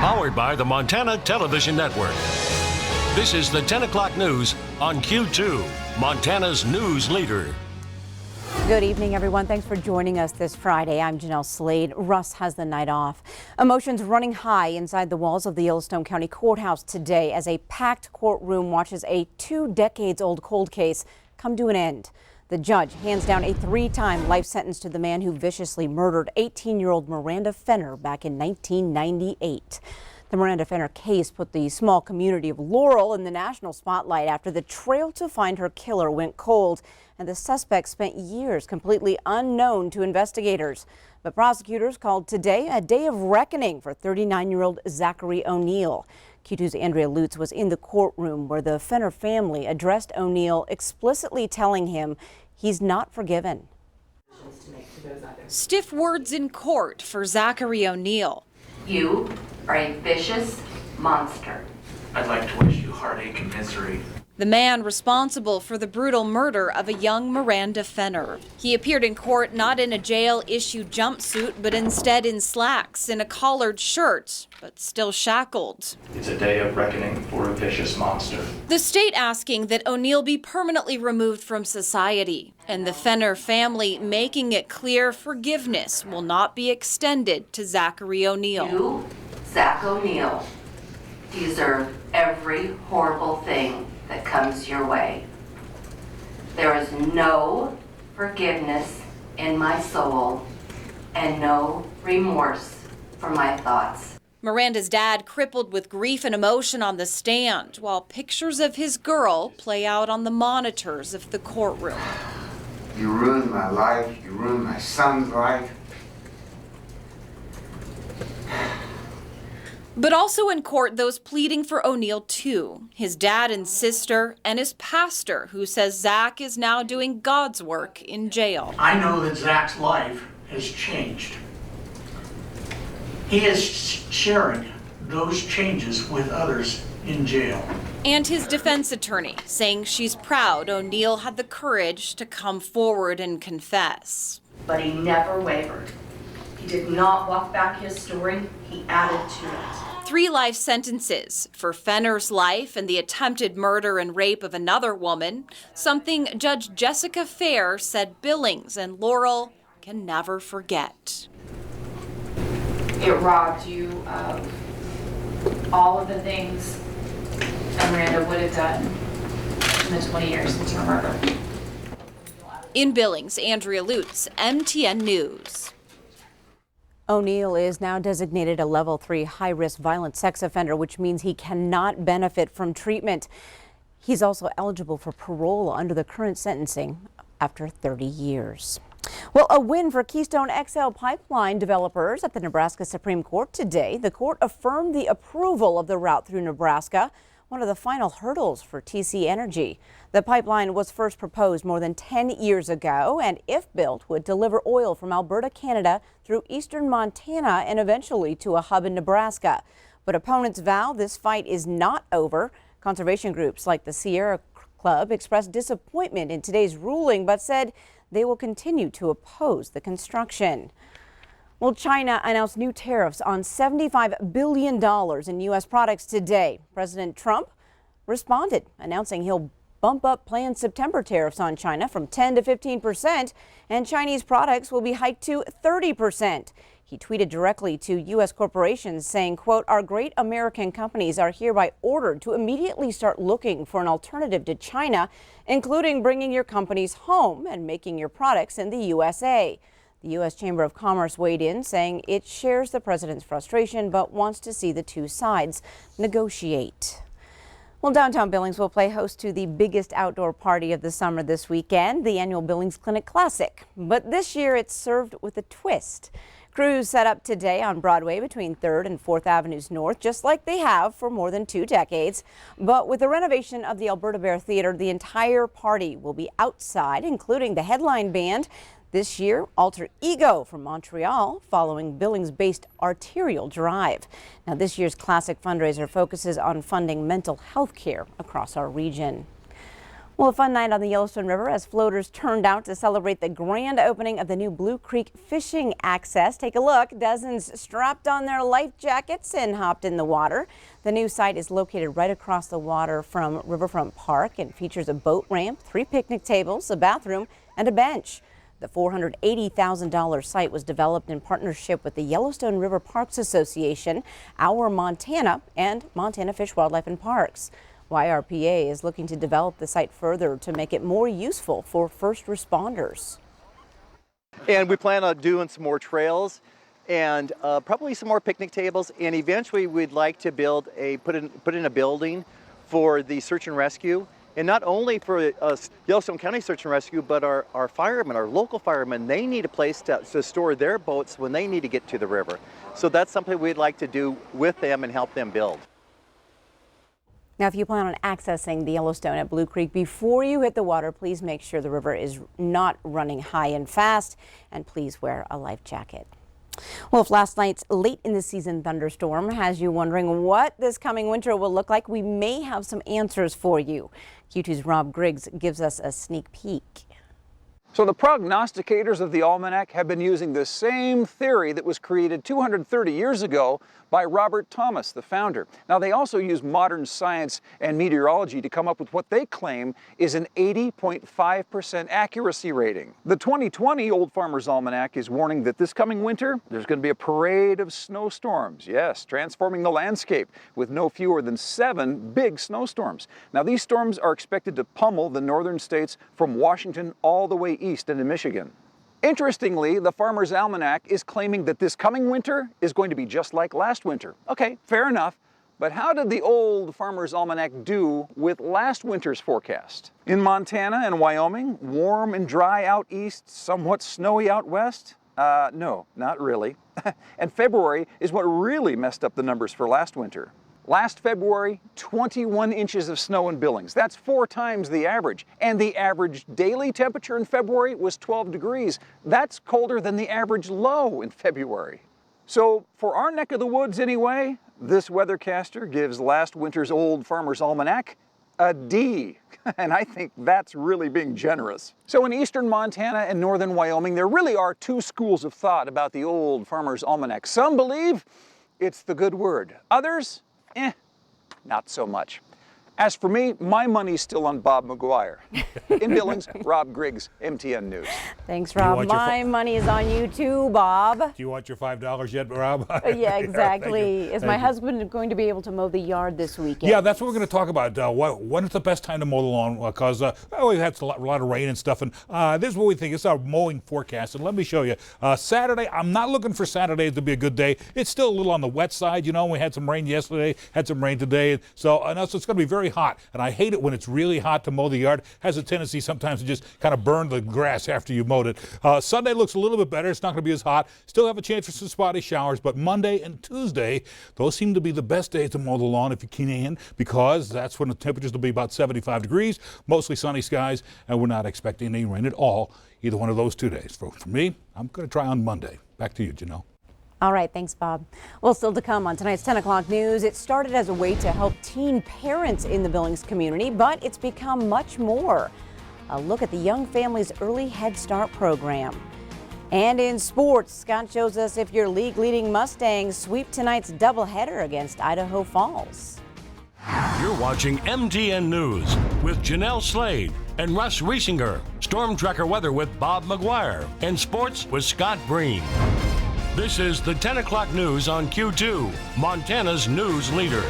Powered by the Montana Television Network. This is the 10 o'clock news on Q2, Montana's news leader. Good evening, everyone. Thanks for joining us this Friday. I'm Jeanelle Slade. Russ has the night off. Emotions running high inside the walls of the Yellowstone County Courthouse today as a packed courtroom watches a 2 decades old cold case come to an end. The judge hands down a 3-time life sentence to the man who viciously murdered 18-year-old Miranda Fenner back in 1998. The Miranda Fenner case put the small community of Laurel in the national spotlight after the trail to find her killer went cold and the suspect spent years completely unknown to investigators. But prosecutors called today a day of reckoning for 39-year-old Zachary O'Neill. Q2's Andrea Lutz was in the courtroom where the Fenner family addressed O'Neill, explicitly telling him he's not forgiven. Stiff words in court for Zachary O'Neill. You are a vicious monster. I'd like to wish you heartache and misery. The man responsible for the brutal murder of a young Miranda Fenner. He appeared in court not in a jail-issued jumpsuit, but instead in slacks and a collared shirt, but still shackled. It's a day of reckoning for a vicious monster. The state asking that O'Neill be permanently removed from society, and the Fenner family making it clear forgiveness will not be extended to Zachary O'Neill. You, Zach O'Neill, deserve every horrible thing that comes your way. There is no forgiveness in my soul and no remorse for my thoughts. Miranda's dad crippled with grief and emotion on the stand, while pictures of his girl play out on the monitors of the courtroom. You ruined my life, you ruined my son's life. But also in court, those pleading for O'Neill too. His dad and sister, and his pastor, who says Zach is now doing God's work in jail. I know that Zach's life has changed. He is sharing those changes with others in jail. And his defense attorney saying she's proud O'Neill had the courage to come forward and confess. But he never wavered. He did not walk back his story, he added to it. 3 life sentences for Fenner's life and the attempted murder and rape of another woman, something Judge Jessica Fair said Billings and Laurel can never forget. It robbed you of all of the things that Miranda would have done in the 20 years since her murder. In Billings, Andrea Lutz, MTN News. O'Neill is now designated a level 3 high-risk violent sex offender, which means he cannot benefit from treatment. He's also eligible for parole under the current sentencing after 30 years. Well, a win for Keystone XL pipeline developers at the Nebraska Supreme Court today. The court affirmed the approval of the route through Nebraska, one of the final hurdles for TC Energy. The pipeline was first proposed more than 10 years ago and, if built, would deliver oil from Alberta, Canada through eastern Montana and eventually to a hub in Nebraska. But opponents vow this fight is not over. Conservation groups like the Sierra Club expressed disappointment in today's ruling, but said they will continue to oppose the construction. Well, China announced new tariffs on $75 billion in U.S. products today. President Trump responded, announcing he'll bump up planned September tariffs on China from 10 to 15%, and Chinese products will be hiked to 30%. He tweeted directly to U.S. corporations saying, quote, "Our great American companies are hereby ordered to immediately start looking for an alternative to China, including bringing your companies home and making your products in the USA." The U.S. Chamber of Commerce weighed in, saying it shares the president's frustration but wants to see the two sides negotiate. Well, downtown Billings will play host to the biggest outdoor party of the summer this weekend, the annual Billings Clinic Classic. But this year it's served with a twist. Crews set up today on Broadway between 3rd and 4th Avenues North, just like they have for more than 2 decades. But with the renovation of the Alberta Bear Theater, the entire party will be outside, including the headline band. This year, Alter Ego from Montreal, following Billings-based Arterial Drive. Now, this year's classic fundraiser focuses on funding mental health care across our region. Well, a fun night on the Yellowstone River as floaters turned out to celebrate the grand opening of the new Blue Creek fishing access. Take a look. Dozens strapped on their life jackets and hopped in the water. The new site is located right across the water from Riverfront Park and features a boat ramp, 3 picnic tables, a bathroom, and a bench. The $480,000 site was developed in partnership with the Yellowstone River Parks Association, Our Montana, and Montana Fish, Wildlife, and Parks. YRPA is looking to develop the site further to make it more useful for first responders. And we plan on doing some more trails and probably some more picnic tables. And eventually we'd like to build put in a building for the search and rescue. And not only for Yellowstone County Search and Rescue, but our firemen, our local firemen, they need a place to store their boats when they need to get to the river. So that's something we'd like to do with them and help them build. Now, if you plan on accessing the Yellowstone at Blue Creek before you hit the water, please make sure the river is not running high and fast, and please wear a life jacket. Well, if last night's late in the season thunderstorm has you wondering what this coming winter will look like, we may have some answers for you. Q2's Rob Griggs gives us a sneak peek. So the prognosticators of the almanac have been using the same theory that was created 230 years ago by Robert Thomas, the founder. Now, they also use modern science and meteorology to come up with what they claim is an 80.5% accuracy rating. The 2020 Old Farmer's Almanac is warning that this coming winter, there's going to be a parade of snowstorms. Yes, transforming the landscape with no fewer than 7 big snowstorms. Now, these storms are expected to pummel the northern states from Washington all the way east into Michigan. Interestingly, the Farmer's Almanac is claiming that this coming winter is going to be just like last winter. Okay, fair enough, but how did the old Farmer's Almanac do with last winter's forecast? In Montana and Wyoming, warm and dry out east, somewhat snowy out west? No, not really. And February is what really messed up the numbers for last winter. Last February, 21 inches of snow in Billings. That's 4 times the average. And the average daily temperature in February was 12 degrees. That's colder than the average low in February. So for our neck of the woods anyway, this weathercaster gives last winter's Old Farmer's Almanac a D. And I think that's really being generous. So in eastern Montana and northern Wyoming, there really are 2 schools of thought about the Old Farmer's Almanac. Some believe it's the good word. Others, not so much. As for me, my money's still on Bob McGuire. In Billings, Rob Griggs, MTN News. Thanks, Rob. My money is on you too, Bob. Do you want your $5 yet, Rob? Yeah, exactly. Is my husband going to be able to mow the yard this weekend? Yeah, that's what we're going to talk about. When is the best time to mow the lawn? Because we've had a lot of rain and stuff, and this is what we think. It's our mowing forecast, and let me show you. Saturday, I'm not looking for Saturday to be a good day. It's still a little on the wet side. You know, we had some rain yesterday, had some rain today, so it's going to be very hot, and I hate it when it's really hot to mow the yard. Has a tendency sometimes to just kind of burn the grass after you mowed it. Sunday looks a little bit better. It's not going to be as hot. Still have a chance for some spotty showers, but Monday and Tuesday, those seem to be the best days to mow the lawn if you can, because that's when the temperatures will be about 75 degrees, mostly sunny skies, and we're not expecting any rain at all either one of those 2 days. For me, I'm going to try on Monday. Back to you, Jeanelle. All right, thanks, Bob. Well, still to come on tonight's 10 o'clock news. It started as a way to help teen parents in the Billings community, but it's become much more. A look at the Young Families Early Head Start program. And in sports, Scott shows us if your league-leading Mustangs sweep tonight's doubleheader against Idaho Falls. You're watching MTN News with Jeanelle Slade and Russ Riesinger. Storm Tracker weather with Bob McGuire. And sports with Scott Breen. This is the 10 o'clock news on Q2, Montana's news leader.